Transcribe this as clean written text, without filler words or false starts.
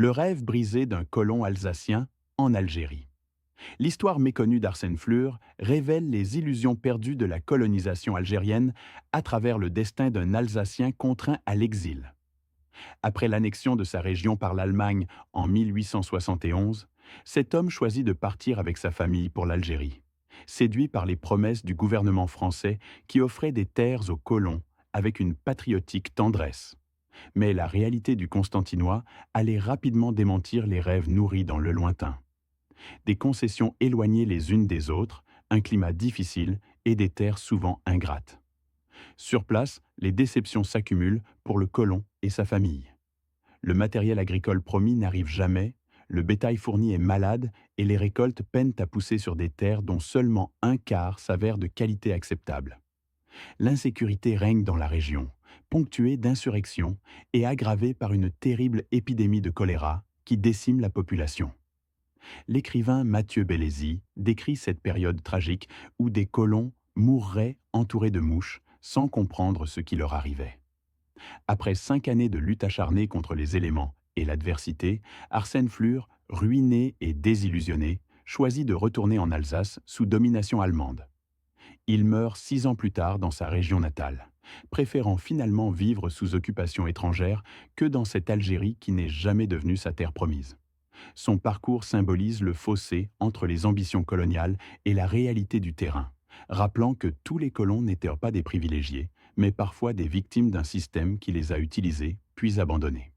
Le rêve brisé d'un colon alsacien en Algérie. L'histoire méconnue d'Arsène Flur révèle les illusions perdues de la colonisation algérienne à travers le destin d'un Alsacien contraint à l'exil. Après l'annexion de sa région par l'Allemagne en 1871, cet homme choisit de partir avec sa famille pour l'Algérie, séduit par les promesses du gouvernement français qui offrait des terres aux colons avec une patriotique tendresse. Mais la réalité du Constantinois allait rapidement démentir les rêves nourris dans le lointain. Des concessions éloignées les unes des autres, un climat difficile et des terres souvent ingrates. Sur place, les déceptions s'accumulent pour le colon et sa famille. Le matériel agricole promis n'arrive jamais, le bétail fourni est malade et les récoltes peinent à pousser sur des terres dont seulement un quart s'avère de qualité acceptable. L'insécurité règne dans la région, ponctuée d'insurrections et aggravée par une terrible épidémie de choléra qui décime la population. L'écrivain Mathieu Bellesi décrit cette période tragique où des colons mourraient entourés de mouches sans comprendre ce qui leur arrivait. Après 5 années de lutte acharnée contre les éléments et l'adversité, Arsène Flur, ruiné et désillusionné, choisit de retourner en Alsace sous domination allemande. Il meurt 6 ans plus tard dans sa région natale, préférant finalement vivre sous occupation étrangère que dans cette Algérie qui n'est jamais devenue sa terre promise. Son parcours symbolise le fossé entre les ambitions coloniales et la réalité du terrain, rappelant que tous les colons n'étaient pas des privilégiés, mais parfois des victimes d'un système qui les a utilisés puis abandonnés.